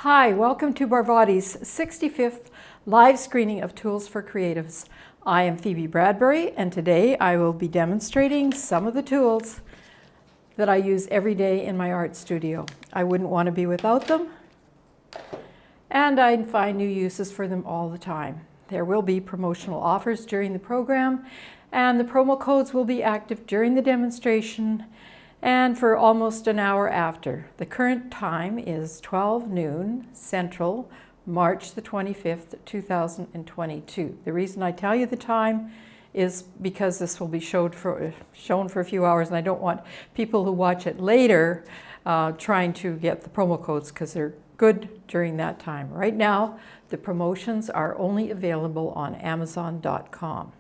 Hi, welcome to Barvotti's 65th live screening of Tools for Creatives. I am Phoebe Bradbury, and today I will be demonstrating some of the tools that I use every day in my art studio. I wouldn't want to be without them, and I find new uses for them all the time. There will be promotional offers during the program, and the promo codes will be active during the demonstration and for almost an hour after. The current time is 12 noon Central, March the 25th, 2022. The reason I tell you the time is because this will be shown for a few hours, and I don't want people who watch it later trying to get the promo codes because they're good during that time. Right now, the promotions are only available on amzn.to.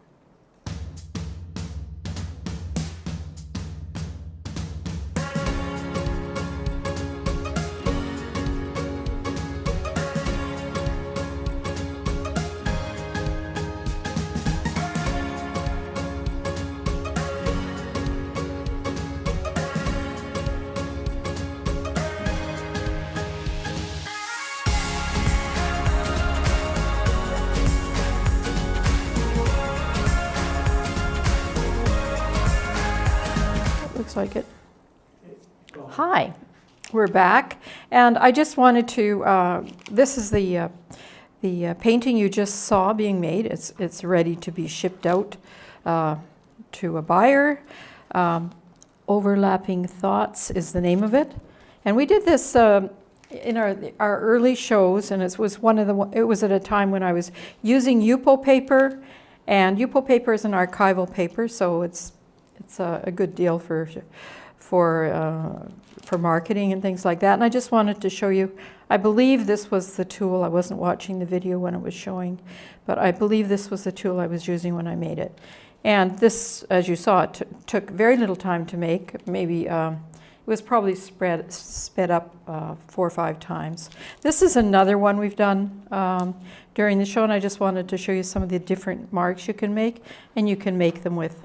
Looks like it. Hi, we're back, and I just wanted to, this is the painting you just saw being made. It's ready to be shipped out to a buyer. Overlapping Thoughts is the name of it, and we did this in our early shows, and it was at a time when I was using Yupo paper, and Yupo paper is an archival paper, so it's a good deal for marketing and things like that. And I just wanted to show you, I believe this was the tool. I wasn't watching the video when it was showing, but I believe this was the tool I was using when I made it. And this, as you saw, it took very little time to make. Maybe it was probably sped up 4 or 5 times. This is another one we've done during the show, and I just wanted to show you some of the different marks you can make, and you can make them with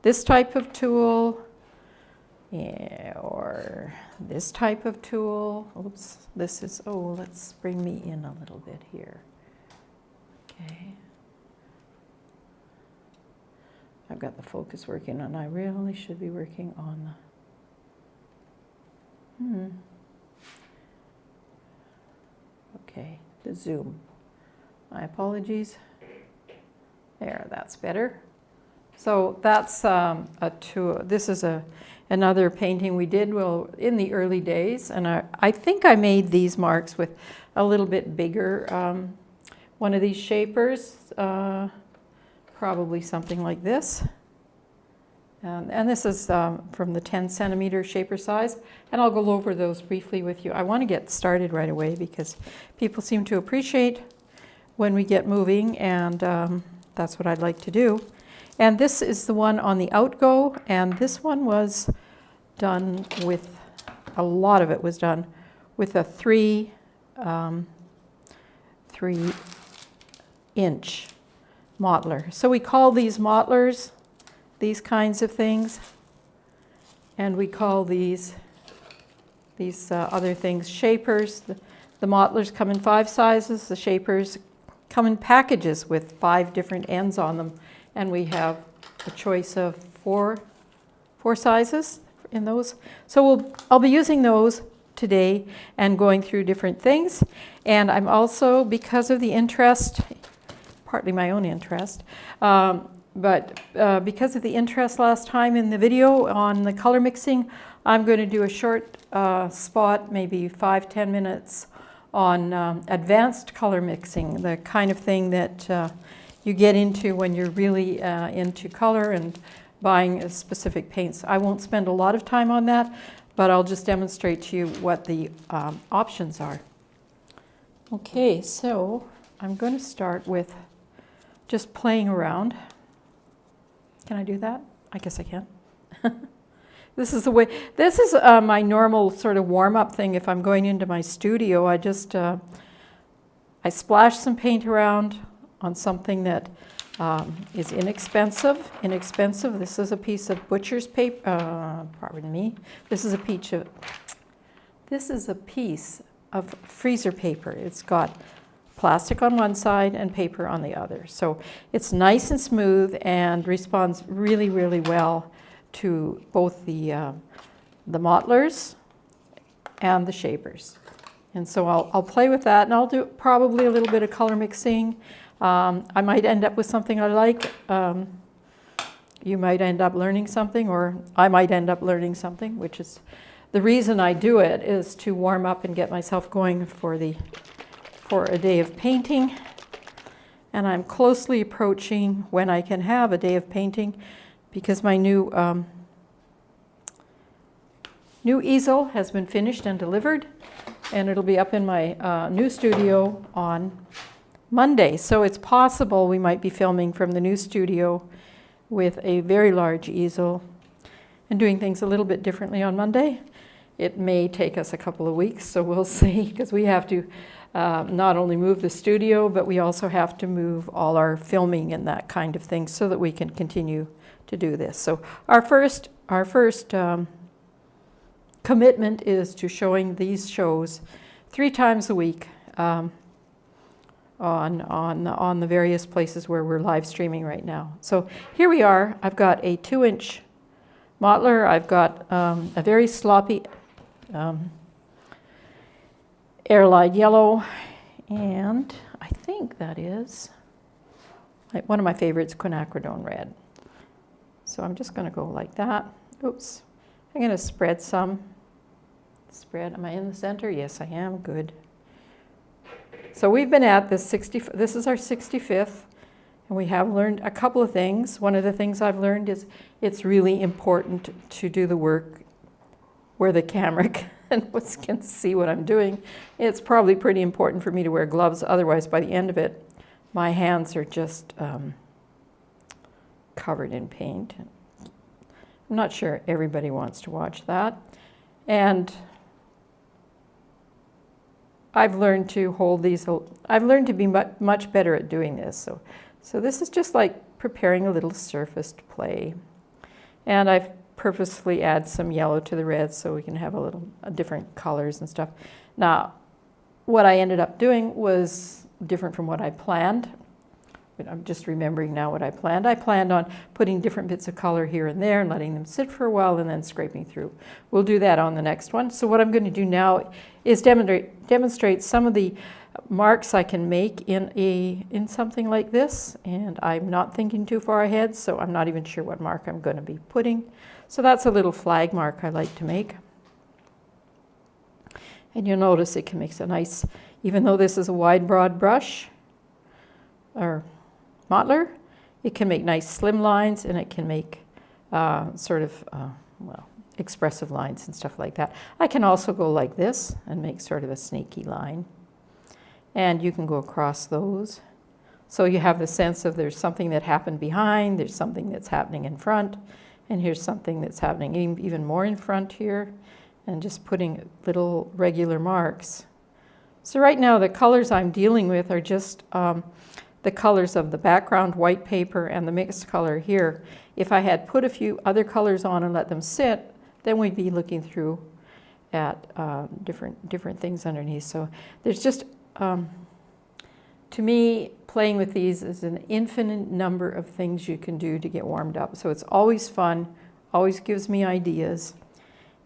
this type of tool, or this type of tool. Oops, this is, let's bring me in a little bit here. Okay. I've got the focus working, and I really should be working on okay, the zoom. My apologies. There, that's better. So that's a tool. This is another painting we did in the early days, and I think I made these marks with a little bit bigger one of these shapers, probably something like this. And this is from the 10 centimeter shaper size, and I'll go over those briefly with you. I want to get started right away because people seem to appreciate when we get moving, and that's what I'd like to do. And this is the one on the outgo, and this one was done with, a lot of it was done with a 3-inch modeler. So we call these modelers, these kinds of things, and we call these other things shapers. The modelers come in 5 sizes, the shapers come in packages with 5 different ends on them. And we have a choice of four sizes in those. So I'll be using those today and going through different things. And I'm also, because of the interest, partly my own interest, but because of the interest last time in the video on the color mixing, I'm going to do a short spot, maybe 5-10 minutes, on advanced color mixing, the kind of thing that you get into when you're really into color and buying specific paints. I won't spend a lot of time on that, but I'll just demonstrate to you what the options are. Okay, so I'm going to start with just playing around. Can I do that? I guess I can. This is my normal sort of warm-up thing. If I'm going into my studio, I just I splash some paint around on something that is inexpensive. This is a piece of butcher's paper. Pardon me. This is a piece of freezer paper. It's got plastic on one side and paper on the other. So it's nice and smooth and responds really, really well to both the mottlers and the shapers. And so I'll play with that, and I'll do probably a little bit of color mixing. I might end up with something I like. You might end up learning something, or I might end up learning something, which is the reason I do it, is to warm up and get myself going for a day of painting. And I'm closely approaching when I can have a day of painting, because my new easel has been finished and delivered, and it'll be up in my new studio on Monday. So it's possible we might be filming from the new studio with a very large easel and doing things a little bit differently on Monday. It may take us a couple of weeks, so we'll see, because we have to not only move the studio, but we also have to move all our filming and that kind of thing so that we can continue to do this. So our first commitment is to showing these shows 3 times a week on the various places where we're live streaming right now. So here we are. I've got a 2-inch mottler. I've got a very sloppy airline yellow, and I think that is one of my favorites, quinacridone red. So I'm just going to go like that. Oops. I'm going to spread some. Am I in the center? Yes, I am. Good. So we've been at this this is our 65th, and we have learned a couple of things. One of the things I've learned is it's really important to do the work where the camera can see what I'm doing. It's probably pretty important for me to wear gloves, otherwise by the end of it, my hands are just covered in paint. I'm not sure everybody wants to watch that. And I've learned to hold these, I've learned to be much better at doing this. So this is just like preparing a little surfaced play. And I've purposefully add some yellow to the red so we can have a little different colors and stuff. Now, what I ended up doing was different from what I planned. But I'm just remembering now what I planned. I planned on putting different bits of color here and there and letting them sit for a while and then scraping through. We'll do that on the next one. So what I'm going to do now is demonstrate some of the marks I can make in something like this. And I'm not thinking too far ahead, so I'm not even sure what mark I'm going to be putting. So that's a little flag mark I like to make. And you'll notice it can make a nice, even though this is a wide, broad brush, or mottler, it can make nice slim lines, and it can make expressive lines and stuff like that. I can also go like this and make sort of a snaky line. And you can go across those. So you have the sense of there's something that happened behind, there's something that's happening in front, and here's something that's happening even more in front here, and just putting little regular marks. So right now the colors I'm dealing with are just the colors of the background white paper and the mixed color here. If I had put a few other colors on and let them sit, then we'd be looking through at different things underneath. So there's just, to me, playing with these is an infinite number of things you can do to get warmed up. So it's always fun, always gives me ideas.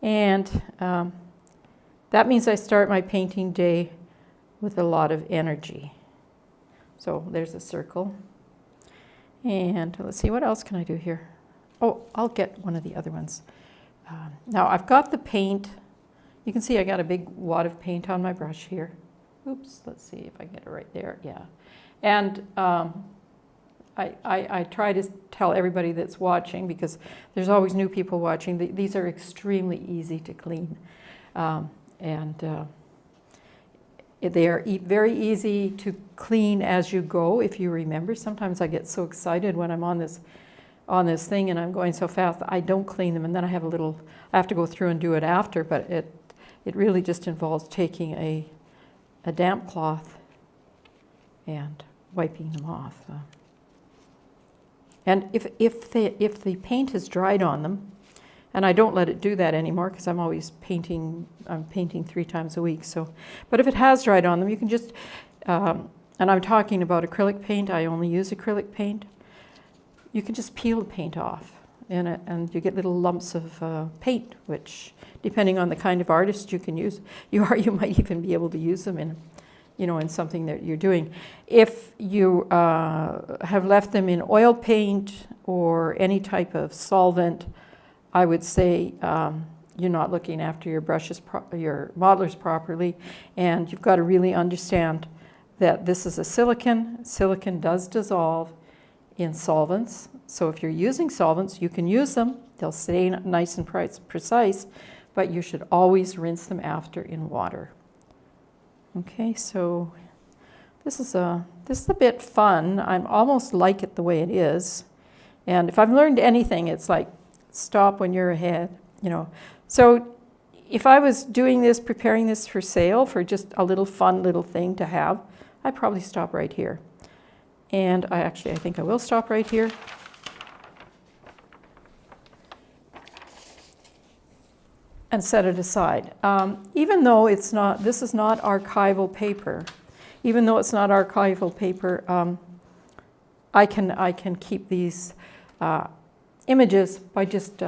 And that means I start my painting day with a lot of energy. So there's a circle. And let's see, what else can I do here? Oh, I'll get one of the other ones. Now I've got the paint. You can see I got a big wad of paint on my brush here. Oops, let's see if I get it right there. Yeah. And I try to tell everybody that's watching, because there's always new people watching, these are extremely easy to clean. They are very easy to clean as you go, if you remember. Sometimes I get so excited when I'm on this thing and I'm going so fast, I don't clean them, and then I have to go through and do it after, but it really just involves taking a damp cloth and wiping them off. And if the paint has dried on them, And I don't let it do that anymore because I'm always painting. I'm painting 3 times a week. So, but if it has dried on them, you can just, and I'm talking about acrylic paint. I only use acrylic paint. You can just peel the paint off in it, and you get little lumps of paint, which, depending on the kind of artist you can use, you might even be able to use them in, in something that you're doing. If you have left them in oil paint or any type of solvent, I would say you're not looking after your brushes, your modelers properly, and you've got to really understand that this is a silicone. Silicone does dissolve in solvents, so if you're using solvents, you can use them. They'll stay nice and precise, but you should always rinse them after in water. Okay, so this is a bit fun. I'm almost like it the way it is, and if I've learned anything, it's like stop when you're ahead, So if I was doing this, preparing this for sale, for just a little fun little thing to have, I'd probably stop right here. And I think I will stop right here. And set it aside. Even though this is not archival paper, I can keep these images by just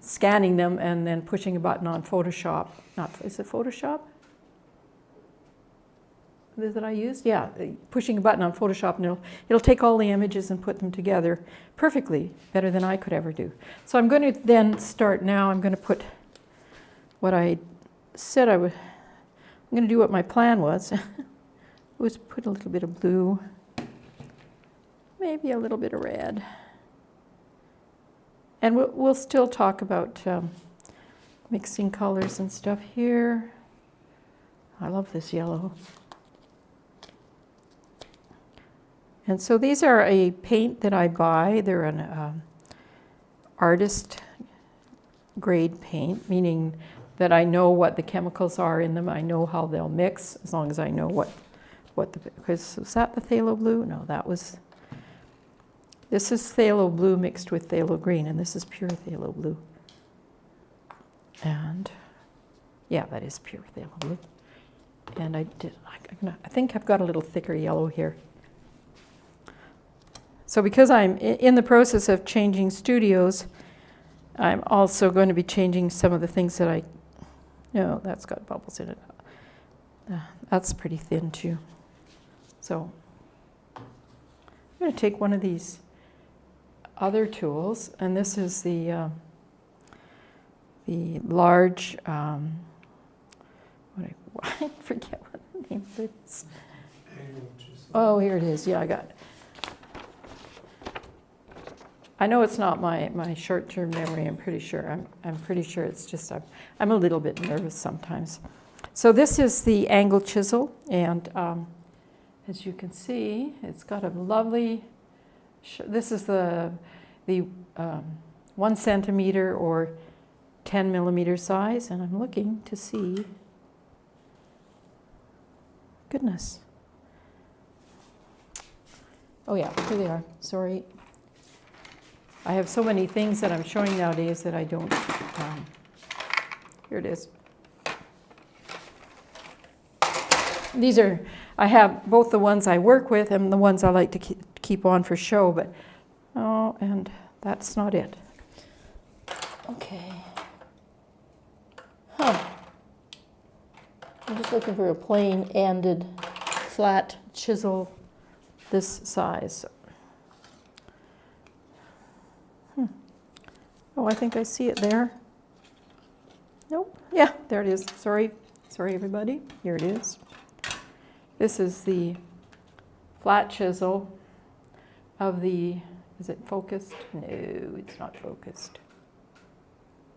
scanning them and then pushing a button on Photoshop. Is it Photoshop that I used? Yeah, pushing a button on Photoshop, and it'll take all the images and put them together perfectly, better than I could ever do. So I'm going to then start now. I'm going to put what I said I would. I'm going to do what my plan was. Was put a little bit of blue, maybe a little bit of red. And we'll still talk about mixing colors and stuff here. I love this yellow. And so these are a paint that I buy. They're an artist grade paint, meaning that I know what the chemicals are in them. I know how they'll mix, as long as I know because was that the phthalo blue? No, this is phthalo blue mixed with phthalo green, and this is pure phthalo blue. And yeah, that is pure phthalo blue. And I think I've got a little thicker yellow here. So because I'm in the process of changing studios, I'm also going to be changing some of the things that that's got bubbles in it. That's pretty thin too. So I'm going to take one of these other tools, and this is the large, I forget what the name of it is. Oh, here it is. Yeah, I got it. I know it's not my short-term memory. I'm pretty sure. I'm pretty sure it's just I'm a little bit nervous sometimes. So this is the angle chisel, and as you can see, it's got a lovely. This is the 1 centimeter or 10 millimeter size, and I'm looking to see. Goodness. Oh yeah, here they are. Sorry. I have so many things that I'm showing nowadays that I don't. Here it is. I have both the ones I work with and the ones I like to keep on for show, but, and that's not it. Okay. I'm just looking for a plain-ended, flat chisel this size. Oh, I think I see it there. Nope. Yeah, there it is. Sorry, everybody. Here it is. This is the flat chisel of the, is it focused? No, it's not focused.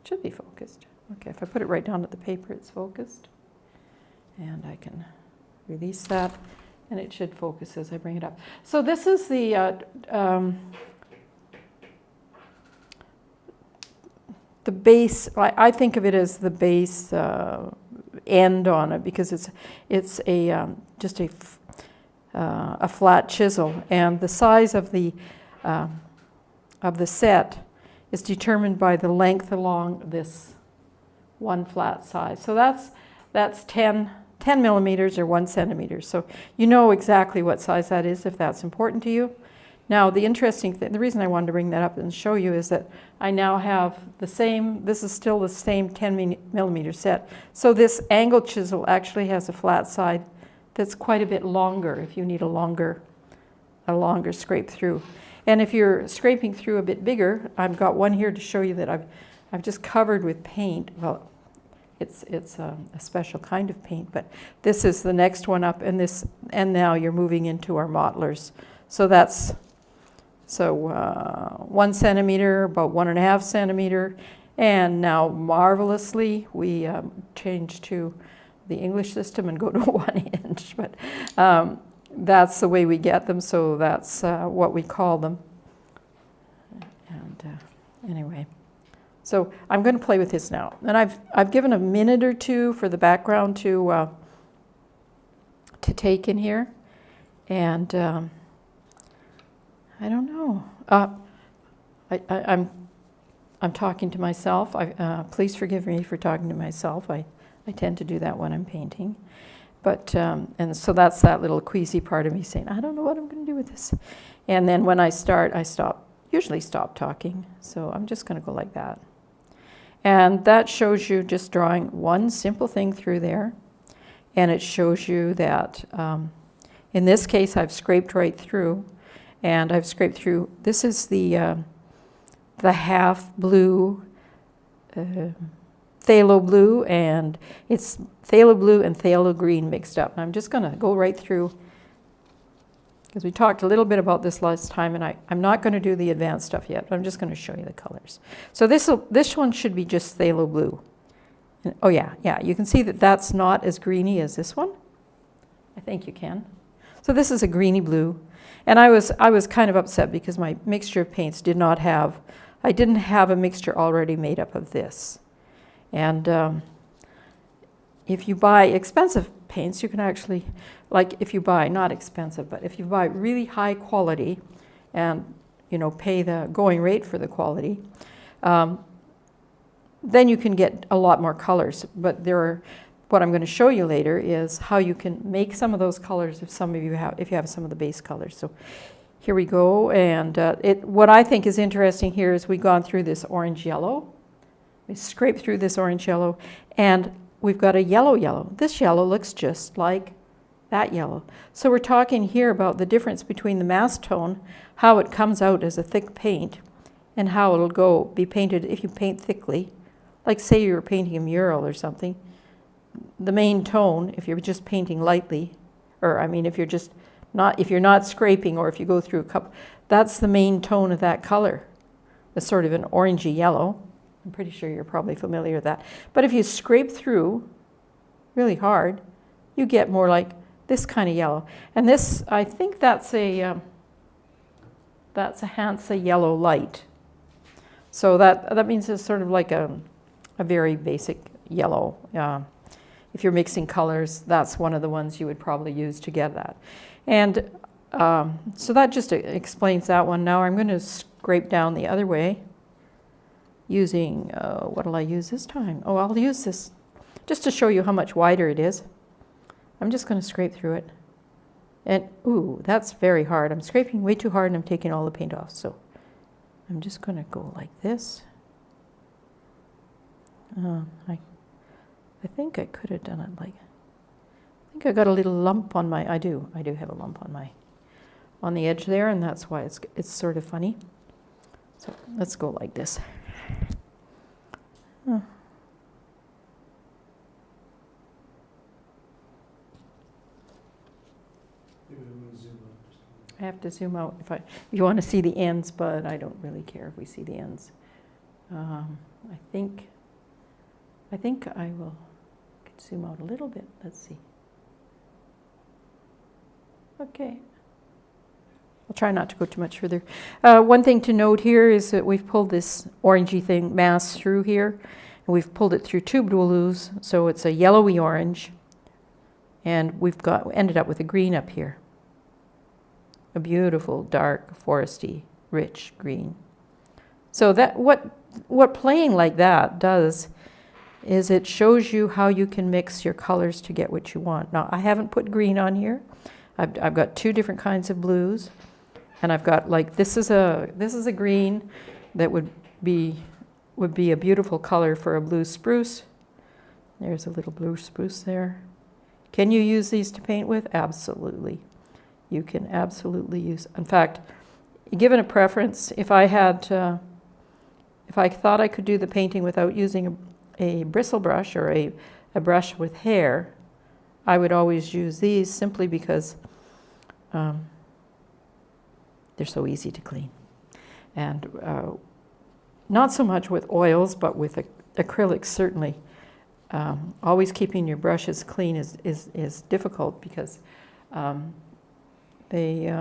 It should be focused. Okay, if I put it right down at the paper, it's focused. And I can release that, and it should focus as I bring it up. So this is the base. I think of it as the base end on it, because it's just a flat chisel, and the size of the set is determined by the length along this one flat side. So that's 10 millimeters or 1 centimeter. So you know exactly what size that is if that's important to you. Now the interesting thing, the reason I wanted to bring that up and show you is that I now have the same, this is still the same 10 millimeter set. So this angle chisel actually has a flat side that's quite a bit longer if you need a longer scrape through. And if you're scraping through a bit bigger, I've got one here to show you that I've just covered with paint. Well, it's a special kind of paint, but this is the next one up, and now you're moving into our mottlers. So that's 1 centimeter, about 1.5 centimeter, and now marvelously we change to the English system and go to 1 inch. But that's the way we get them, so that's what we call them. And anyway, so I'm going to play with this now, and I've given a minute or two for the background to take in here, and I don't know. I'm talking to myself. Please forgive me for talking to myself. I tend to do that when I'm painting. But, and so that's that little queasy part of me saying, I don't know what I'm going to do with this. And then when I start, I usually stop talking. So I'm just going to go like that. And that shows you just drawing one simple thing through there. And it shows you that, in this case, I've scraped right through. And I've scraped through, this is the half blue, phthalo blue, and it's phthalo blue and phthalo green mixed up. And I'm just going to go right through, because we talked a little bit about this last time, and I'm not going to do the advanced stuff yet, but I'm just going to show you the colors. So this one should be just phthalo blue. And, oh yeah, you can see that that's not as greeny as this one. I think you can. So this is a greeny blue, and I was kind of upset because my mixture of paints I didn't have a mixture already made up of this. And if you buy expensive paints, you can actually, like if you buy, not expensive, but if you buy really high quality and, you know, pay the going rate for the quality, then you can get a lot more colors. But what I'm going to show you later is how you can make some of those colors if you have some of the base colors. So here we go. And what I think is interesting here is we've gone through this orange yellow. We scrape through this orange yellow, and we've got a yellow. This yellow looks just like that yellow. So we're talking here about the difference between the mass tone, how it comes out as a thick paint, and how it'll be painted if you paint thickly. Like say you were painting a mural or something. The main tone, if you're just painting lightly, or I mean if you're not scraping, or if you go through a cup, that's the main tone of that color. It's sort of an orangey yellow. I'm pretty sure you're probably familiar with that. But if you scrape through really hard, you get more like this kind of yellow. And this, I think that's a Hansa yellow light. So that means it's sort of like a very basic yellow. If you're mixing colors, that's one of the ones you would probably use to get that. And so that just explains that one. Now I'm going to scrape down the other way using, what'll I use this time? Oh, I'll use this just to show you how much wider it is. I'm just going to scrape through it. And, ooh, that's very hard. I'm scraping way too hard and I'm taking all the paint off. So I'm just going to go like this. I think I could have done it like, I think I got a little lump on my, I do have a lump on the edge there, and that's why it's sort of funny. So let's go like this. I have to zoom out if you want to see the ends, but I don't really care if we see the ends. I think I will zoom out a little bit. Let's see. Okay. I'll try not to go too much further. One thing to note here is that we've pulled this orangey thing mass through here, and we've pulled it through two blues, so it's a yellowy orange, and we've ended up with a green up here. A beautiful, dark, foresty, rich green. So that what playing like that does is it shows you how you can mix your colors to get what you want. Now, I haven't put green on here. I've got two different kinds of blues, and I've got like this is a green that would be a beautiful color for a blue spruce. There's a little blue spruce there. Can you use these to paint with? Absolutely. You can absolutely use. In fact, given a preference, if I thought I could do the painting without using a bristle brush or a brush with hair, I would always use these simply because they're so easy to clean. And not so much with oils, but with acrylics, certainly. Always keeping your brushes clean is difficult because they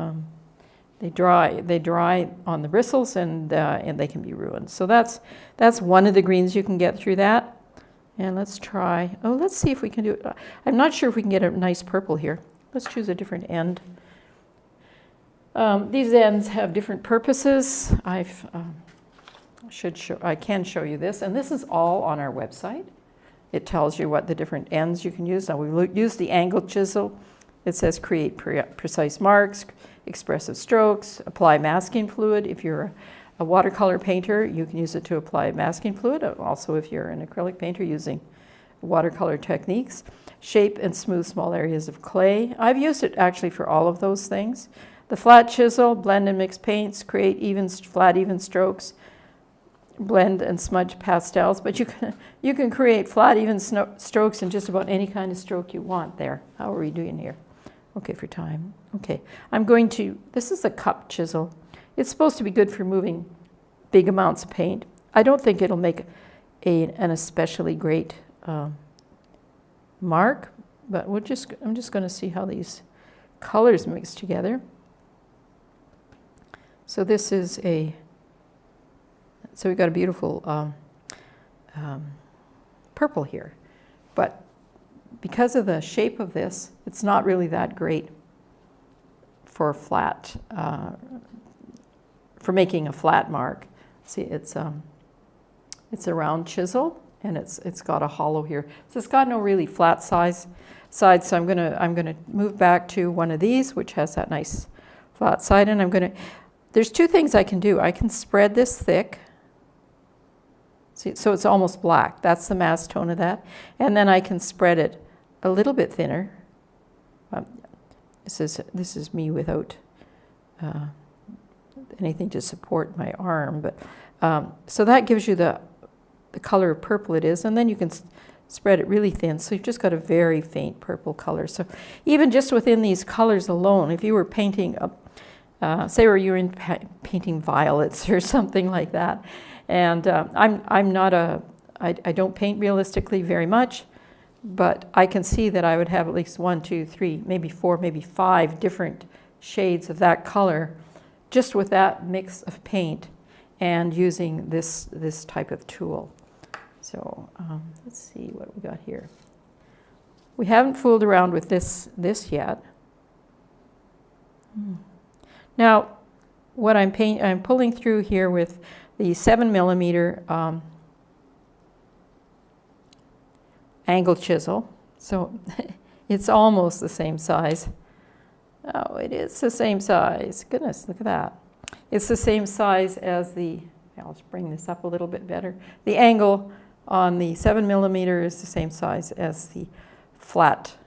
dry on the bristles and they can be ruined. So that's one of the greens you can get through that. And let's try. Oh, let's see if we can do it. I'm not sure if we can get a nice purple here. Let's choose a different end. These ends have different purposes. I can show you this, and this is all on our website. It tells you what the different ends you can use. Now we use the angled chisel. It says create precise marks, expressive strokes, apply masking fluid. If you're a watercolor painter, you can use it to apply masking fluid. Also, if you're an acrylic painter, using watercolor techniques. Shape and smooth small areas of clay. I've used it actually for all of those things. The flat chisel, blend and mix paints, create flat even strokes, blend and smudge pastels. But you can create flat even strokes in just about any kind of stroke you want there. How are we doing here? Okay, for time. Okay, this is a cup chisel. It's supposed to be good for moving big amounts of paint. I don't think it'll make an especially great mark, but I'm just going to see how these colors mix together. So so we've got a beautiful purple here, but because of the shape of this, it's not really that great for flat, for making a flat mark. See, it's a round chisel, and it's got a hollow here, so it's got no really flat sides. So I'm gonna move back to one of these, which has that nice flat side, and there's two things I can do. I can spread this thick. See, so it's almost black. That's the mass tone of that. And then I can spread it a little bit thinner. This is me without anything to support my arm. But so that gives you the color of purple it is. And then you can spread it really thin. So you've just got a very faint purple color. So even just within these colors alone, if you were painting say you were painting violets or something like that, and I don't paint realistically very much, but I can see that I would have at least 1, 2, 3, maybe 4, maybe 5 different shades of that color just with that mix of paint and using this type of tool. So let's see what we got here. We haven't fooled around with this yet. Now, what I'm pulling through here with the 7mm angle chisel. So it's almost the same size. Oh, it is the same size. Goodness, look at that. It's the same size as I'll just bring this up a little bit better. The angle on the 7mm is the same size as the flat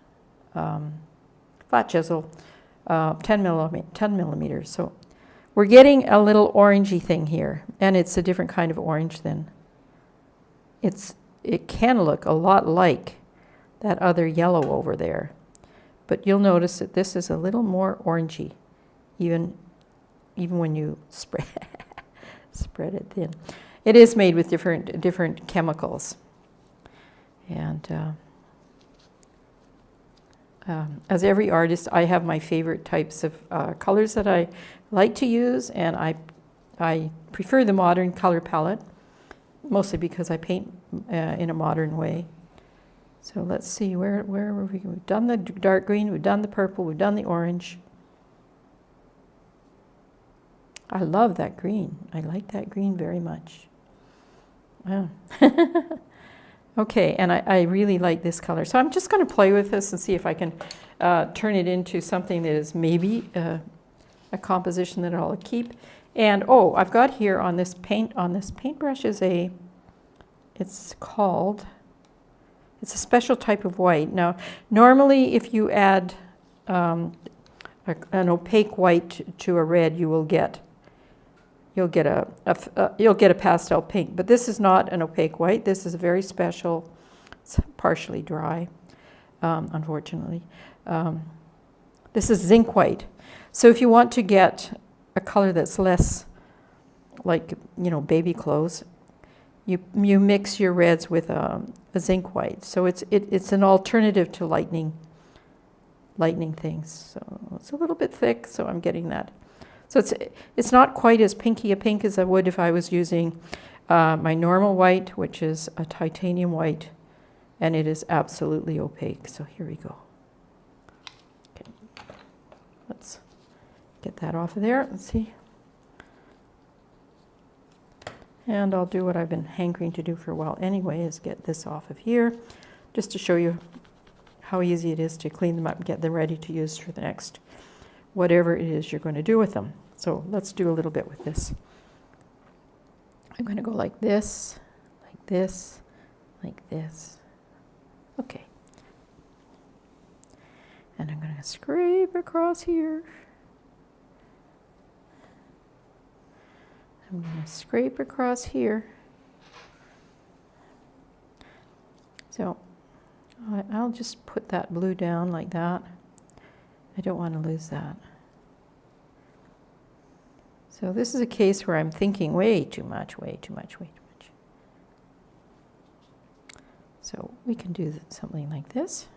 chisel. 10 millimeters. So we're getting a little orangey thing here, and it's a different kind of orange than it can look a lot like that other yellow over there, but you'll notice that this is a little more orangey, even when you spread it thin. It is made with different chemicals, and as every artist, I have my favorite types of colors that I like to use, and I prefer the modern color palette, mostly because I paint in a modern way. So let's see, where were we? We've done the dark green, we've done the purple, we've done the orange. I love that green. I like that green very much. Wow. Okay, and I really like this color. So I'm just going to play with this and see if I can turn it into something that is maybe a composition that I'll keep. And oh, I've got here on this paintbrush is it's a special type of white. Now, normally if you add an opaque white to a red, you'll get a pastel pink. But this is not an opaque white. This is a very special. It's partially dry, unfortunately. This is zinc white. So if you want to get a color that's less like, baby clothes, you mix your reds with a zinc white. So it's an alternative to lightning things. So it's a little bit thick, so I'm getting that. So it's not quite as pinky a pink as I would if I was using my normal white, which is a titanium white, and it is absolutely opaque. So here we go. Okay. Let's get that off of there. Let's see. And I'll do what I've been hankering to do for a while anyway, is get this off of here, just to show you how easy it is to clean them up and get them ready to use for the next whatever it is you're going to do with them. So let's do a little bit with this. I'm going to go like this, like this, like this. Okay. And I'm going to scrape across here. I'm going to scrape across here. So I'll just put that blue down like that. I don't want to lose that. So this is a case where I'm thinking way too much. So we can do something like this.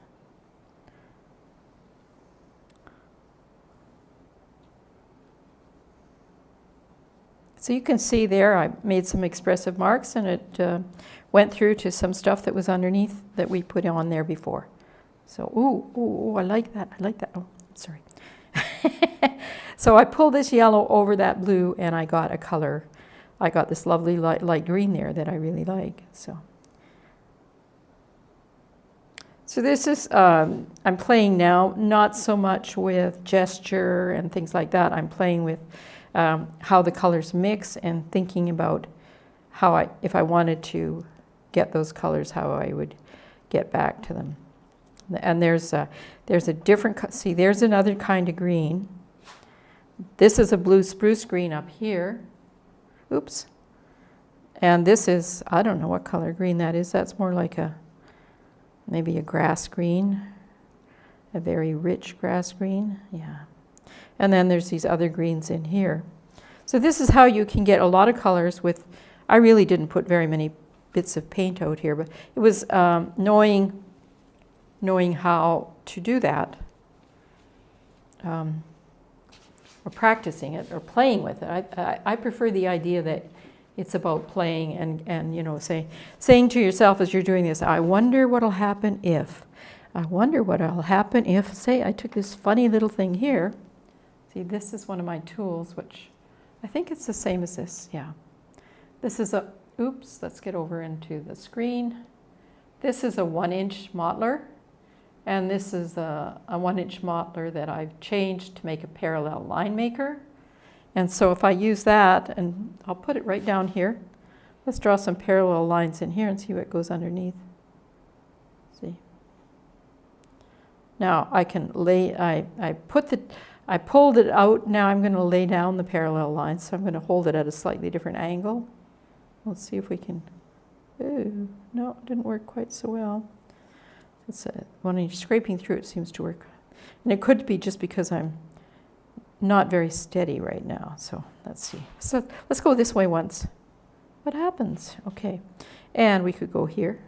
So you can see there I made some expressive marks, and it went through to some stuff that was underneath that we put on there before. So, ooh, I like that. Oh, sorry. So I pulled this yellow over that blue, and I got a color. I got this lovely light green there that I really like. So this is, I'm playing now, not so much with gesture and things like that. I'm playing with how the colors mix and thinking about how if I wanted to get those colors, how I would get back to them. And there's a different, see, there's another kind of green. This is a blue spruce green up here. Oops. And this is, I don't know what color green that is. That's more like maybe a grass green, a very rich grass green. Yeah. And then there's these other greens in here. So this is how you can get a lot of colors with, I really didn't put very many bits of paint out here, but it was knowing how to do that, or practicing it, or playing with it. I prefer the idea that it's about playing and saying to yourself as you're doing this, I wonder what'll happen if. I wonder what'll happen if, say, I took this funny little thing here. See, this is one of my tools, which I think it's the same as this, yeah. This is oops, let's get over into the screen. This is a 1-inch mottler, and this is a 1-inch mottler that I've changed to make a parallel line maker. And so if I use that, and I'll put it right down here, let's draw some parallel lines in here and see what goes underneath. See? Now I can I pulled it out, now I'm going to lay down the parallel lines, so I'm going to hold it at a slightly different angle. Let's see if we can, ooh, no, it didn't work quite so well. When you're scraping through, it seems to work. And it could be just because I'm not very steady right now, so let's see. So let's go this way once. What happens? Okay, and we could go here.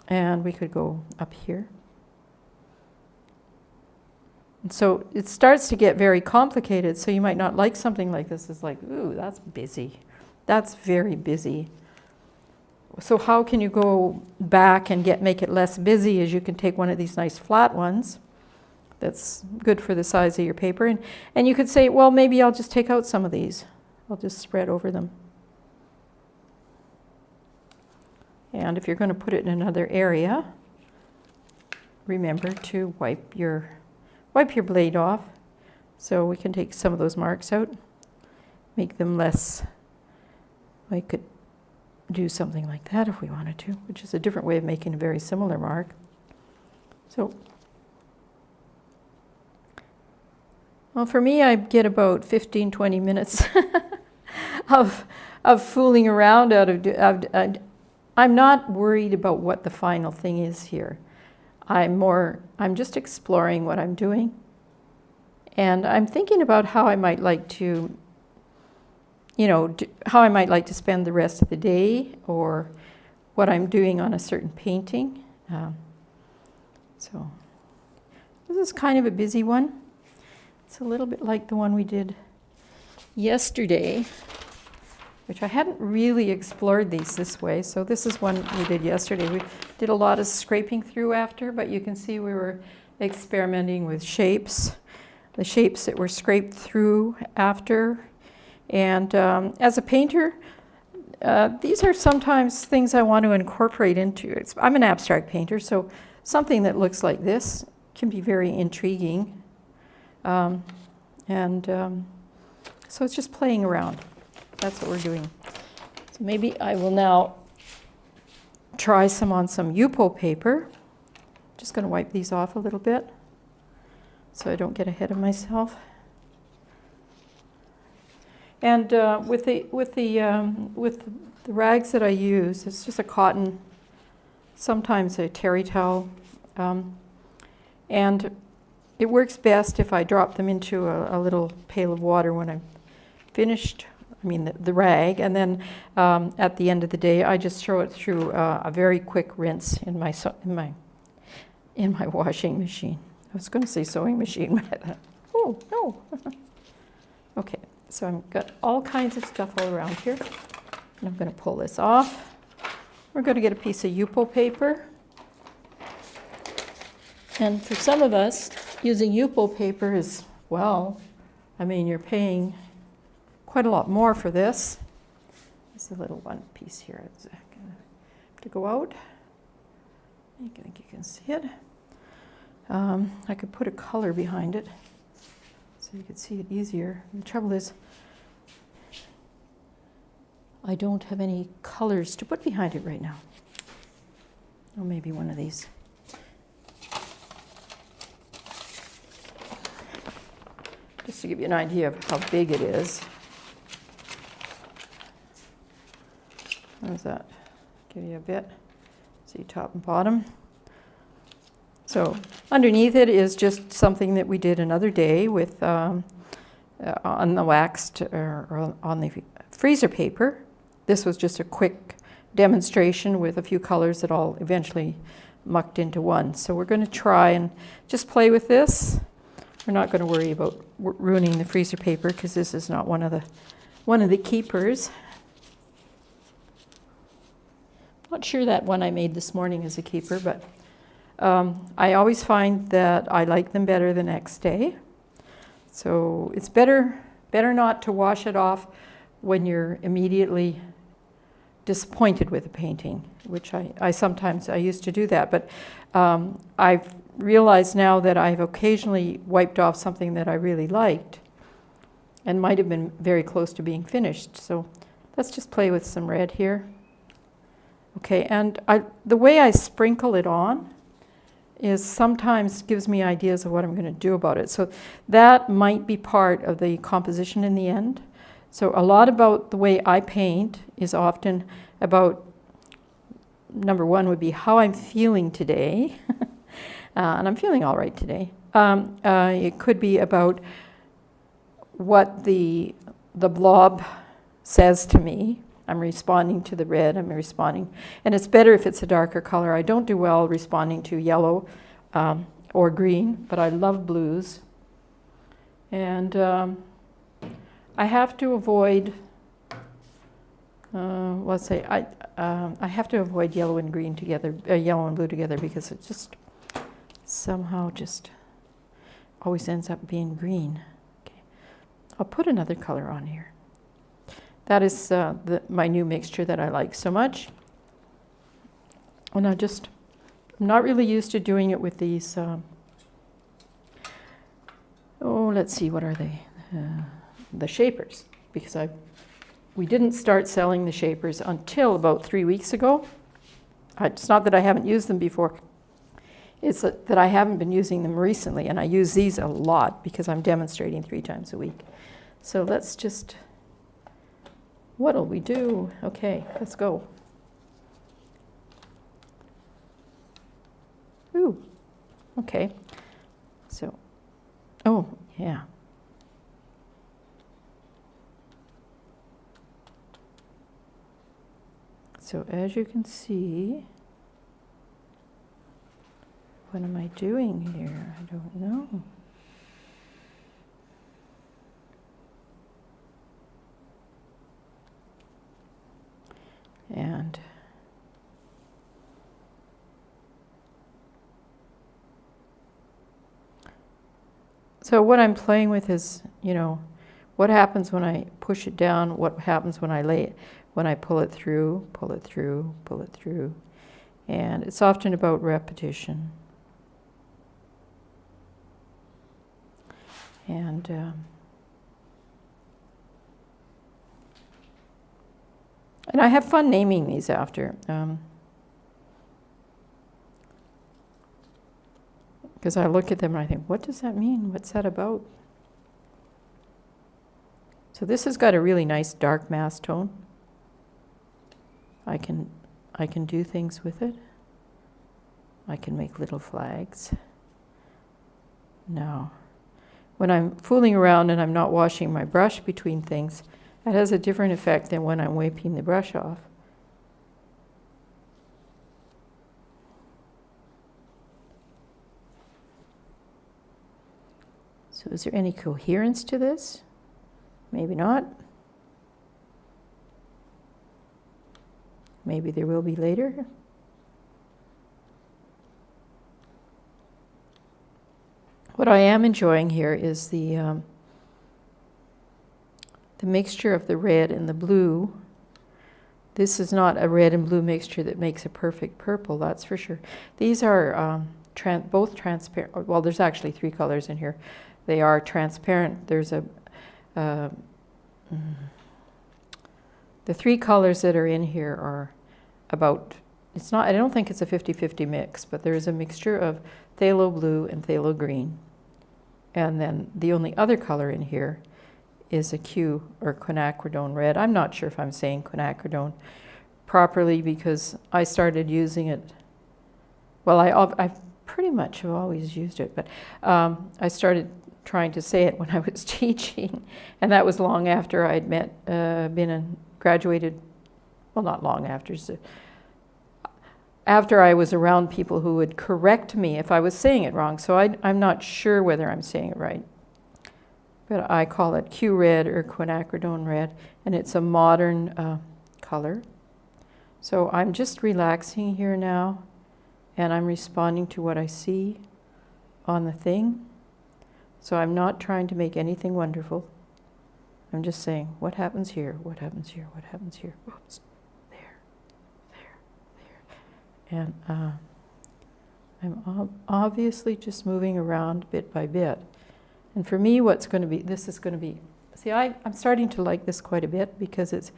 And we could go up here. And so it starts to get very complicated, so you might not like something like this. It's like, ooh, that's busy. That's very busy. So how can you go back and make it less busy? Is you can take one of these nice flat ones that's good for the size of your paper. And you could say, well, maybe I'll just take out some of these. I'll just spread over them. And if you're going to put it in another area, remember to wipe your blade off. So we can take some of those marks out, make them less. I could do something like that if we wanted to, which is a different way of making a very similar mark. So, well, for me, I get about 15-20 minutes of fooling around I'm not worried about what the final thing is here. I'm just exploring what I'm doing. And I'm thinking about how I might like to, how I might like to spend the rest of the day, or what I'm doing on a certain painting. So this is kind of a busy one. It's a little bit like the one we did yesterday, which I hadn't really explored these this way. So this is one we did yesterday. We did a lot of scraping through after, but you can see we were experimenting with shapes, the shapes that were scraped through after. And as a painter, these are sometimes things I want to incorporate into. I'm an abstract painter, so something that looks like this can be very intriguing. So it's just playing around. That's what we're doing. So maybe I will now try some on some Yupo paper. Just going to wipe these off a little bit so I don't get ahead of myself. And with the rags that I use, it's just a cotton, sometimes a terry towel, and it works best if I drop them into a little pail of water when I'm finished. I mean the rag, and then at the end of the day, I just throw it through a very quick rinse in my washing machine. I was going to say sewing machine, but I thought, oh no. Okay, so I've got all kinds of stuff all around here, and I'm going to pull this off. We're going to get a piece of Yupo paper, and for some of us, using Yupo paper is, well, I mean, you're paying quite a lot more for this. There's a little one piece here. It's going to go out. I think you can see it. I could put a color behind it so you could see it easier. The trouble is, I don't have any colors to put behind it right now. Or maybe one of these. Just to give you an idea of how big it is. How's that? Give you a bit. See top and bottom. So underneath it is just something that we did another day with on the waxed or on the freezer paper. This was just a quick demonstration with a few colors that all eventually mucked into one. So we're going to try and just play with this. We're not going to worry about ruining the freezer paper because this is not one of the keepers. Not sure that one I made this morning is a keeper, but I always find that I like them better the next day. So it's better not to wash it off when you're immediately disappointed with a painting, which I sometimes used to do that. But I've realized now that I've occasionally wiped off something that I really liked and might have been very close to being finished. So let's just play with some red here. Okay, and the way I sprinkle it on is sometimes gives me ideas of what I'm going to do about it. So that might be part of the composition in the end. So a lot about the way I paint is often about, number one would be how I'm feeling today. And I'm feeling all right today. It could be about what the blob says to me. I'm responding to the red, I'm responding. And it's better if it's a darker color. I don't do well responding to yellow or green, but I love blues. And I have to avoid, let's say, I have to avoid yellow and green together, yellow and blue together, because it just somehow just always ends up being green. Okay. I'll put another color on here. That is my new mixture that I like so much. And I'm not really used to doing it with these, let's see, what are they? The shapers, because we didn't start selling the shapers until about 3 weeks ago. It's not that I haven't used them before, it's that I haven't been using them recently, and I use these a lot because I'm demonstrating 3 times a week. So let's just, what'll we do? Okay, let's go. Ooh, okay. So, oh, yeah. So as you can see, what am I doing here? I don't know. And so what I'm playing with is, you know, what happens when I push it down, what happens when I when I pull it through, pull it through, pull it through. And it's often about repetition. And I have fun naming these after. Because I look at them and I think, what does that mean? What's that about? So this has got a really nice dark mass tone. I can do things with it. I can make little flags. Now, when I'm fooling around and I'm not washing my brush between things, that has a different effect than when I'm wiping the brush off. So is there any coherence to this? Maybe not. Maybe there will be later. What I am enjoying here is the mixture of the red and the blue. This is not a red and blue mixture that makes a perfect purple, that's for sure. These are both transparent. Well, there's actually 3 colors in here. They are transparent. There's the 3 colors that are in here are about, it's not, I don't think it's a 50-50 mix, but there is a mixture of phthalo blue and phthalo green. And then the only other color in here is a Q or quinacridone red. I'm not sure if I'm saying quinacridone properly because I started using it, well, I pretty much have always used it, but I started trying to say it when I was teaching, and that was long after I'd graduated, well, not long after, so after I was around people who would correct me if I was saying it wrong. So I'm not sure whether I'm saying it right. But I call it Q red or quinacridone red, and it's a modern color. So I'm just relaxing here now, and I'm responding to what I see on the thing. So I'm not trying to make anything wonderful. I'm just saying, what happens here? What happens here? What happens here? Oops. And I'm obviously just moving around bit by bit. And for me, this is going to be, see, I'm starting to like this quite a bit because it's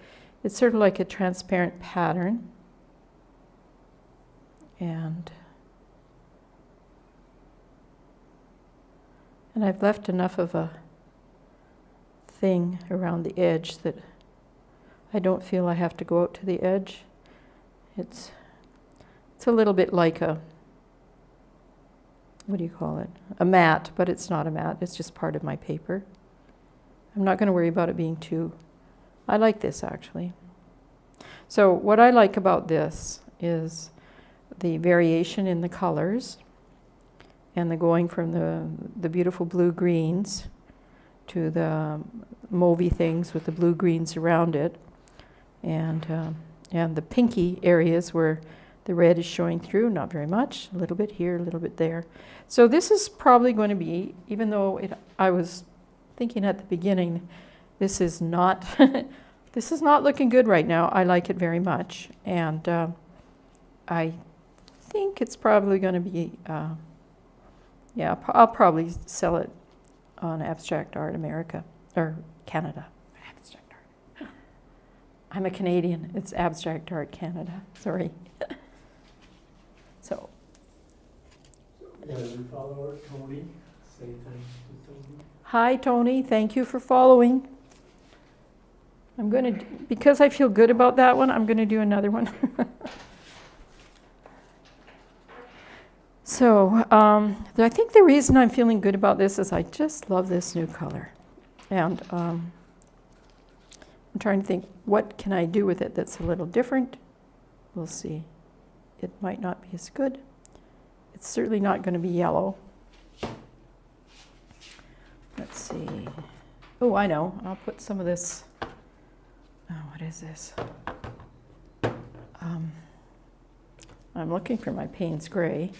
sort of like a transparent pattern. And I've left enough of a thing around the edge that I don't feel I have to go out to the edge. It's a little bit like a, what do you call it? A mat, but it's not a mat. It's just part of my paper. I'm not going to worry about it being too, I like this actually. So what I like about this is the variation in the colors and the going from the beautiful blue greens to the mauvey things with the blue greens around it, and the pinky areas where The red is showing through, not very much, a little bit here, a little bit there. So this is probably going to be, even though I was thinking at the beginning, this is not, this is not looking good right now. I like it very much, and I think it's probably going to be, yeah, I'll probably sell it on Abstract Art America, or Canada. Abstract Art. I'm a Canadian. It's Abstract Art Canada. Sorry. So. Yeah, we follow Tony. Say thanks to Tony. Hi, Tony. Thank you for following. I'm going to, because I feel good about that one, I'm going to do another one. So I think the reason I'm feeling good about this is I just love this new color. And I'm trying to think, what can I do with it that's a little different? We'll see. It might not be as good. It's certainly not going to be yellow. Let's see. Oh, I know. I'll put some of this. Oh, what is this? I'm looking for my Payne's Gray.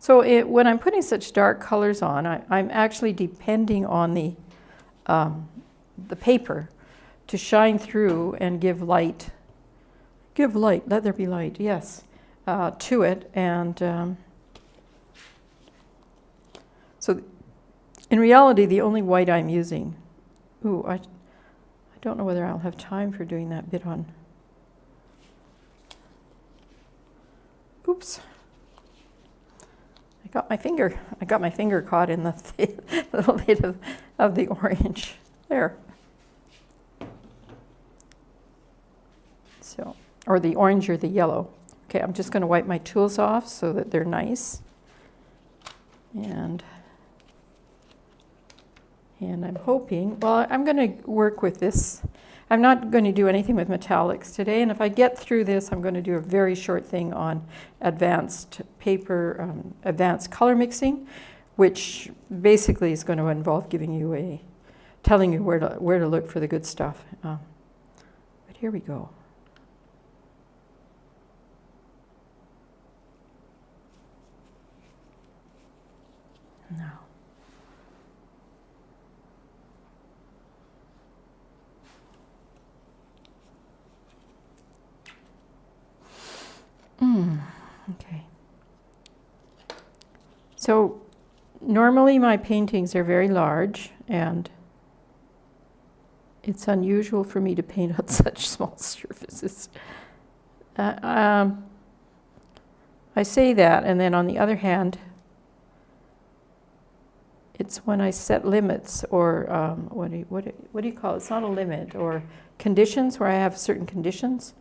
So when I'm putting such dark colors on, I'm actually depending on the paper to shine through and give light. Give light. Let there be light. Yes, to it. And so, in reality, the only white I'm using. Ooh, I don't know whether I'll have time for doing that bit on. Oops. I got my finger caught in the little bit of the orange there. So, or the orange or the yellow. Okay, I'm just going to wipe my tools off so that they're nice. And I'm hoping, well, I'm going to work with this. I'm not going to do anything with metallics today, and if I get through this, I'm going to do a very short thing on advanced paper, advanced color mixing, which basically is going to involve giving you telling you where to look for the good stuff. But here we go. Now. Okay. So normally my paintings are very large, and it's unusual for me to paint on such small surfaces. I say that, and then on the other hand, it's when I set limits, or what do you call it? It's not a limit, or conditions, where I have certain conditions,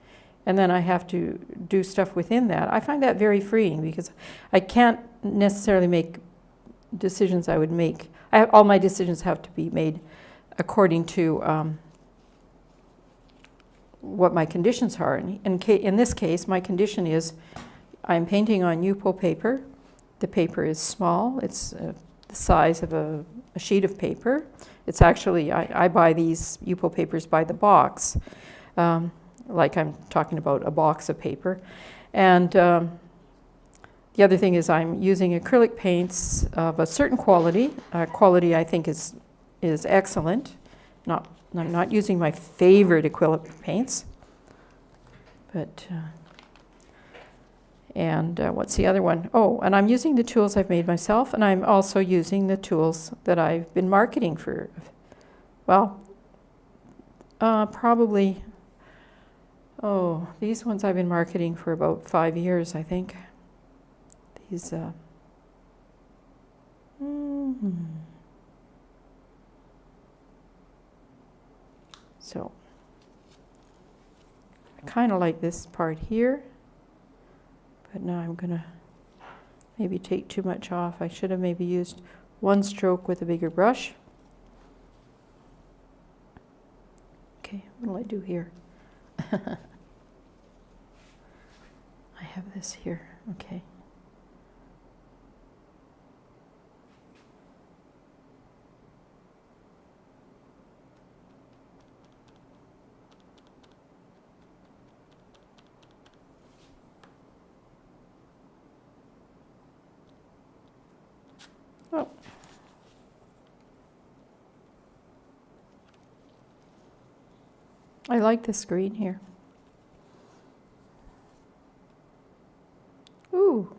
and then I have to do stuff within that. I find that very freeing, because I can't necessarily make decisions I would make. All my decisions have to be made according to what my conditions are. In this case, my condition is I'm painting on Yupo paper. The paper is small. It's the size of a sheet of paper. It's actually, I buy these Yupo papers by the box. Like I'm talking about a box of paper. And the other thing is I'm using acrylic paints of a certain quality. Quality I think is excellent. I'm not using my favorite acrylic paints. But, what's the other one? Oh, and I'm using the tools I've made myself, and I'm also using the tools that I've been marketing for, well, probably, these ones I've been marketing for about 5 years, I think. These, So, I kind of like this part here, but now I'm going to maybe take too much off. I should have maybe used one stroke with a bigger brush. Okay, what will I do here? I have this here, okay. I like this green here. Ooh.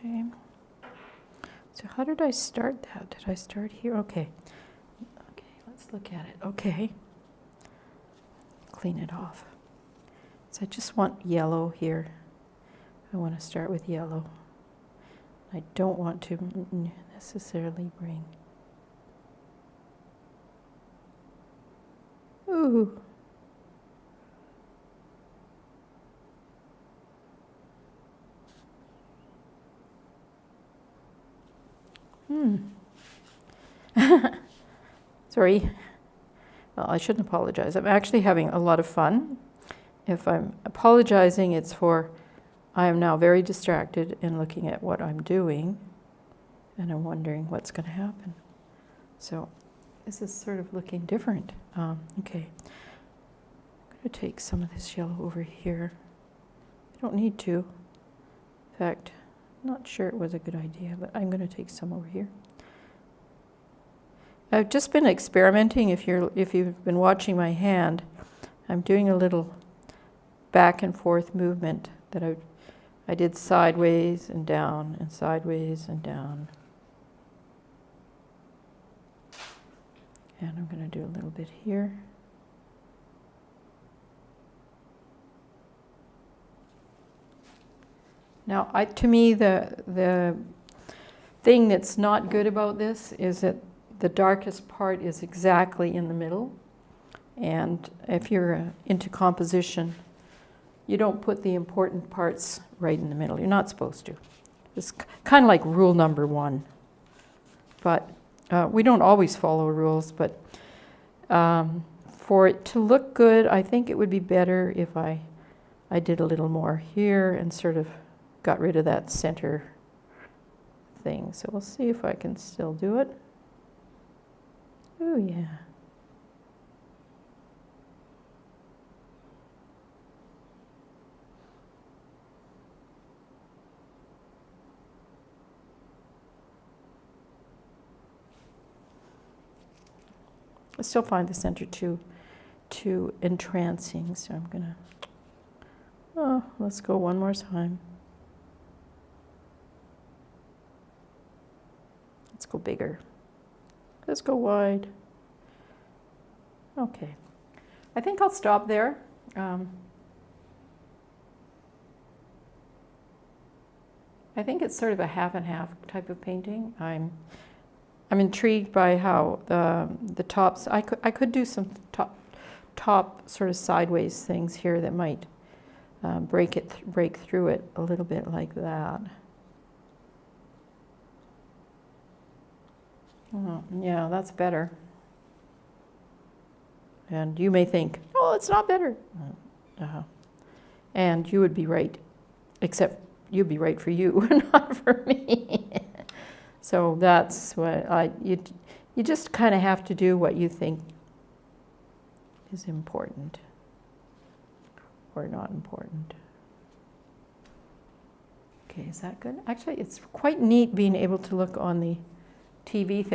Okay. So how did I start that? Did I start here? Okay. Okay, let's look at it. Okay. Clean it off. So I just want yellow here. I want to start with yellow. I don't want to necessarily bring. Ooh. Sorry. Well, I shouldn't apologize. I'm actually having a lot of fun. If I'm apologizing, it's for I am now very distracted in looking at what I'm doing, and I'm wondering what's going to happen. So this is sort of looking different. Okay. I'm going to take some of this yellow over here. I don't need to. In fact, I'm not sure it was a good idea, but I'm going to take some over here. I've just been experimenting. If you've been watching my hand, I'm doing a little back and forth movement that I did sideways and down and sideways and down. And I'm going to do a little bit here. Now, to me, the thing that's not good about this is that the darkest part is exactly in the middle. And if you're into composition, you don't put the important parts right in the middle. You're not supposed to. It's kind of like rule number 1. But we don't always follow rules, but for it to look good, I think it would be better if I did a little more here and sort of got rid of that center thing. So we'll see if I can still do it. Oh, yeah. I still find the center too entrancing, so I'm gonna, let's go one more time. Let's go bigger. Let's go wide. Okay. I think I'll stop there. I think it's sort of a half and half type of painting. I'm intrigued by how the tops. I could do some top sort of sideways things here that might break through it a little bit like that. Oh, yeah, that's better. And you may think, oh, it's not better. And you would be right, except you'd be right for you, not for me. So that's what you just kind of have to do what you think is important or not important. Okay, is that good? Actually, it's quite neat being able to look on the TV.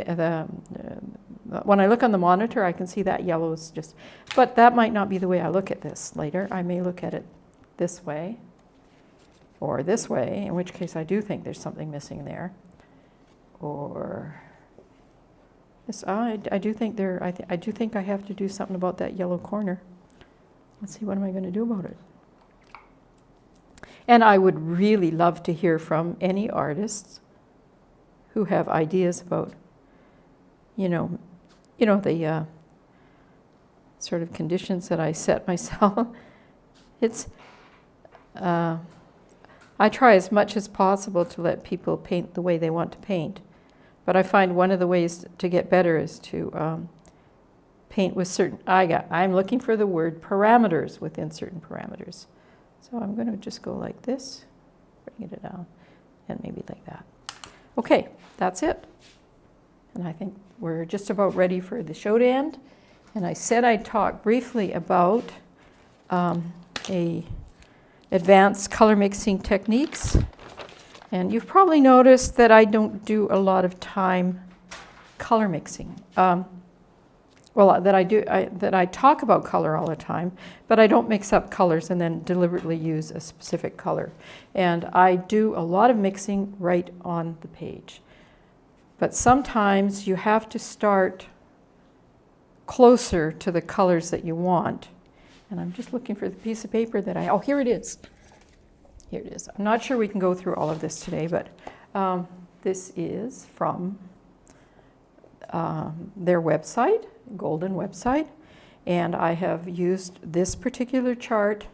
When I look on the monitor, I can see that yellow is just, but that might not be the way I look at this later. I may look at it this way or this way, in which case I do think there's something missing there. Or this, I do think I do think I have to do something about that yellow corner. Let's see, what am I going to do about it? And I would really love to hear from any artists who have ideas about, the sort of conditions that I set myself. It's, I try as much as possible to let people paint the way they want to paint. But I find one of the ways to get better is to paint with certain, I'm looking for the word parameters within certain parameters. So I'm going to just go like this, bring it down, and maybe like that. Okay, that's it. And I think we're just about ready for the show to end. And I said I'd talk briefly about advanced color mixing techniques. And you've probably noticed that I don't do a lot of time color mixing. That I talk about color all the time, but I don't mix up colors and then deliberately use a specific color. And I do a lot of mixing right on the page. But sometimes you have to start closer to the colors that you want. And I'm just looking for the piece of paper that oh, here it is. Here it is. I'm not sure we can go through all of this today, but this is from their website, Golden website, and I have used this particular chart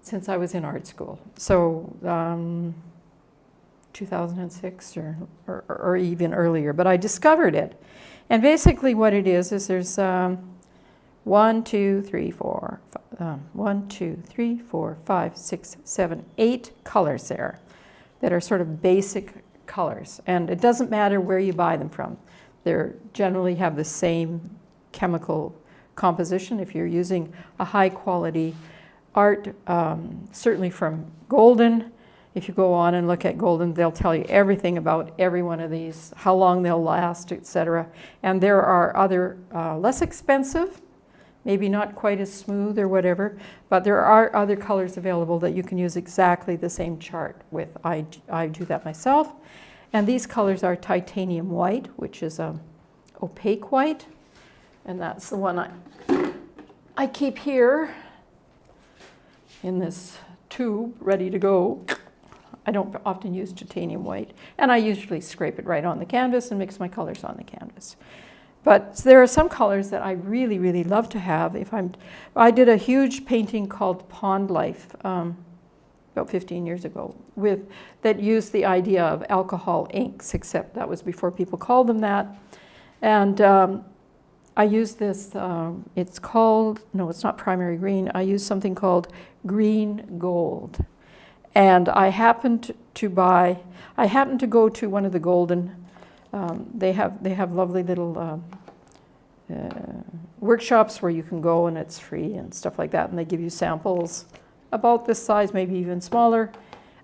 since I was in art school. So 2006 or even earlier, but I discovered it. And basically what it is there's 1, 2, 3, 4, 5, 6, 7, 8 colors there that are sort of basic colors. And it doesn't matter where you buy them from. They generally have the same chemical composition. If you're using a high quality art, certainly from Golden, if you go on and look at Golden, they'll tell you everything about every one of these, how long they'll last, etc. And there are other less expensive, maybe not quite as smooth or whatever, but there are other colors available that you can use exactly the same chart with. I do that myself. And these colors are titanium white, which is a opaque white. And that's the one I keep here in this tube ready to go. I don't often use titanium white. And I usually scrape it right on the canvas and mix my colors on the canvas. But there are some colors that I really, really love to have. I did a huge painting called Pond Life about 15 years ago that used the idea of alcohol inks, except that was before people called them that. And I used this, it's not primary green. I used something called green gold. And I happened to go to one of the Golden, they have lovely little workshops where you can go and it's free and stuff like that, and they give you samples about this size, maybe even smaller.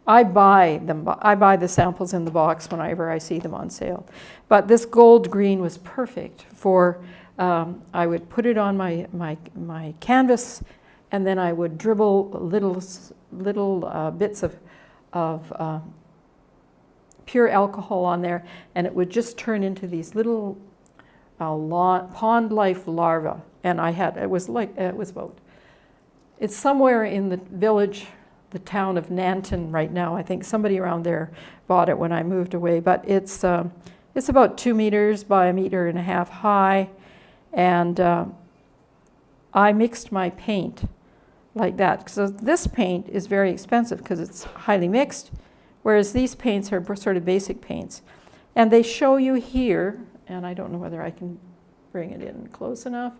I buy the samples in the box whenever I see them on sale. But this gold green was perfect for, I would put it on my canvas, and then I would dribble little bits of pure alcohol on there, and it would just turn into these little pond life larvae. And it's somewhere in the village, the town of Nanton right now. I think somebody around there bought it when I moved away. But it's about 2 meters by 1.5 meters high. And I mixed my paint like that. So this paint is very expensive because it's highly mixed, whereas these paints are sort of basic paints. And they show you here, and I don't know whether I can bring it in close enough,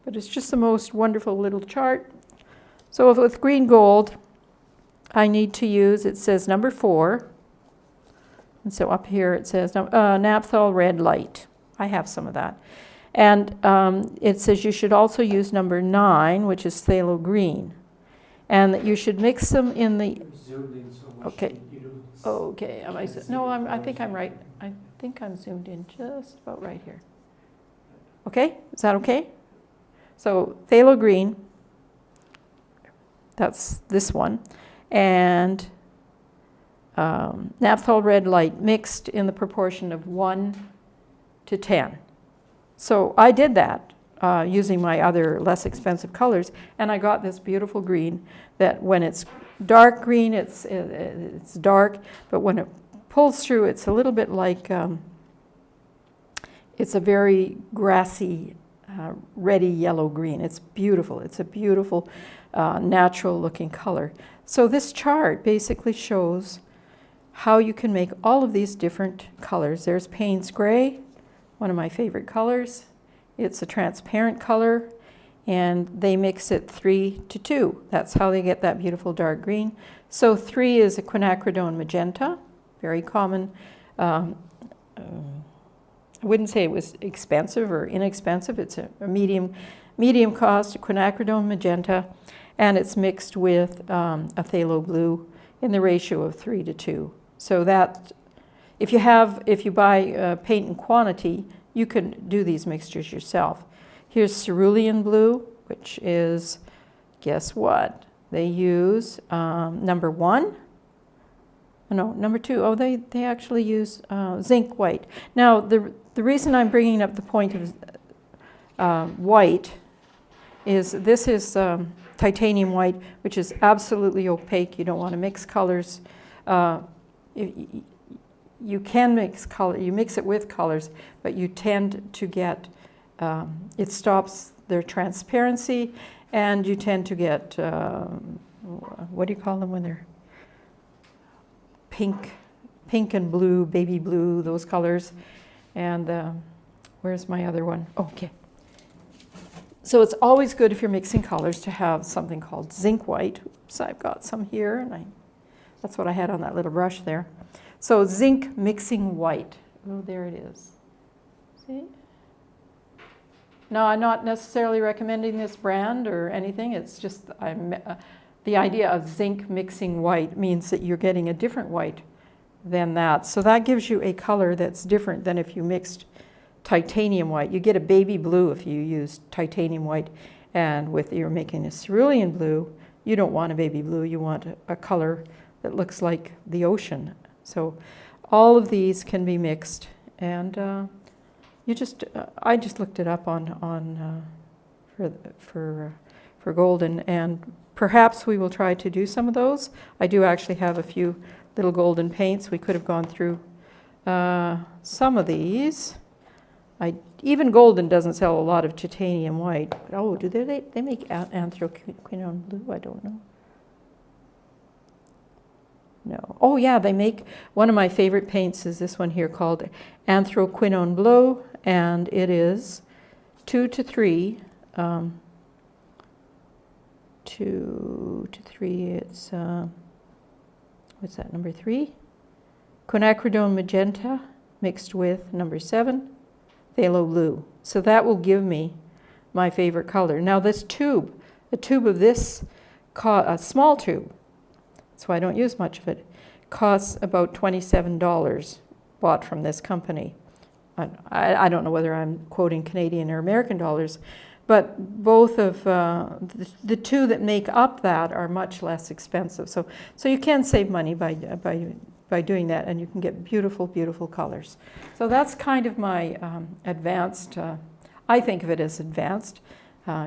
but it's just the most wonderful little chart. So with green gold, I need to use, it says number 4. And so up here it says naphthol red light. I have some of that. And it says you should also use number 9, which is phthalo green. And that you should mix them in the... Zoomed in so much Okay. you don't Okay. I think I'm right. I think I'm zoomed in just about right here. Okay? Is that okay? So phthalo green, that's this one. And naphthol red light mixed in the proportion of 1 to 10. So I did that using my other less expensive colors, and I got this beautiful green that when it's dark green, it's dark, but when it pulls through, it's a little bit like, it's a very grassy, reddy yellow green. It's beautiful. It's a beautiful, natural looking color. So this chart basically shows how you can make all of these different colors. There's Payne's Gray, one of my favorite colors. It's a transparent color, and they mix it 3-2. That's how they get that beautiful dark green. So 3 is a quinacridone magenta, very common. I wouldn't say it was expensive or inexpensive. It's a medium cost quinacridone magenta, and it's mixed with a phthalo blue in the ratio of 3-2. So that if you buy paint in quantity, you can do these mixtures yourself. Here's cerulean blue, which is, guess what? They use number 1. No, number 2. Oh, they actually use zinc white. Now, the reason I'm bringing up the point of white is this is titanium white, which is absolutely opaque. You don't want to mix colors. You can mix color. You mix it with colors, but you tend to get it stops their transparency, and you tend to get what do you call them when they're pink and blue, baby blue, those colors. And where's my other one? Okay. So it's always good if you're mixing colors to have something called zinc white. Oops, I've got some here, and that's what I had on that little brush there. So zinc mixing white. Oh, there it is. See? No, I'm not necessarily recommending this brand or anything. It's just the idea of zinc mixing white means that you're getting a different white than that. So that gives you a color that's different than if you mixed titanium white. You get a baby blue if you use titanium white, and with you're making a cerulean blue, you don't want a baby blue. You want a color that looks like the ocean. So all of these can be mixed, and I just looked it up on for golden, and perhaps we will try to do some of those. I do actually have a few little golden paints. We could have gone through some of these. Even golden doesn't sell a lot of titanium white. Oh, do they make anthraquinone blue? I don't know. No. Oh yeah, they make, one of my favorite paints is this one here called anthraquinone blue, and it is 2-3. 2-3, it's, what's that, number 3? Quinacridone magenta mixed with number 7, phthalo blue. So that will give me my favorite color. Now this tube, a tube of this, a small tube, that's why I don't use much of it, costs about $27 bought from this company. I don't know whether I'm quoting Canadian or American dollars, but both of the two that make up that are much less expensive. So you can save money by doing that, and you can get beautiful, beautiful colors. So that's kind of my advanced, I think of it as advanced.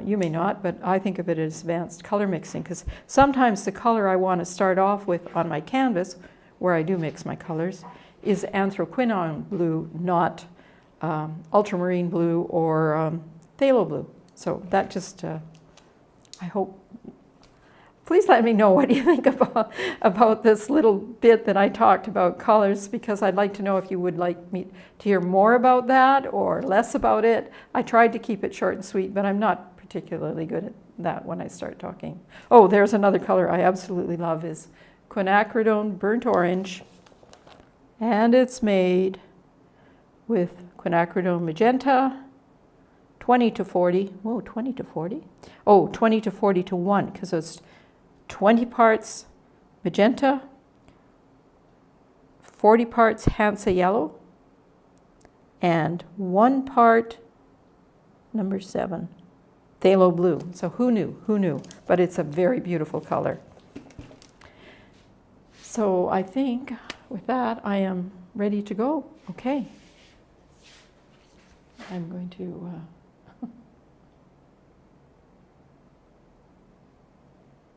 You may not, but I think of it as advanced color mixing, because sometimes the color I want to start off with on my canvas, where I do mix my colors, is anthraquinone blue, not ultramarine blue or phthalo blue. So that just, I hope, please let me know what you think about this little bit that I talked about colors, because I'd like to know if you would like me to hear more about that or less about it. I tried to keep it short and sweet, but I'm not particularly good at that when I start talking. Oh, there's another color I absolutely love, is quinacridone burnt orange, and it's made with quinacridone magenta, 20-40. Whoa, 20-40? Oh, 20-40-1, because it's 20 parts magenta, 40 parts Hansa yellow, and 1 part, number 7, phthalo blue. So who knew? Who knew? But it's a very beautiful color. So I think with that, I am ready to go. Okay. I'm going to...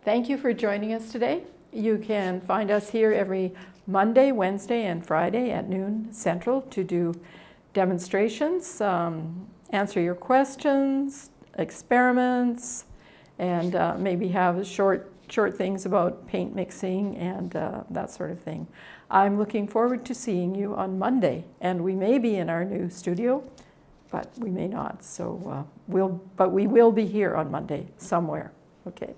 Thank you for joining us today. You can find us here every Monday, Wednesday, and Friday at noon Central to do demonstrations, answer your questions, experiments, and maybe have short things about paint mixing and that sort of thing. I'm looking forward to seeing you on Monday, and we may be in our new studio. but we may not. So but we will be here on Monday somewhere. Okay.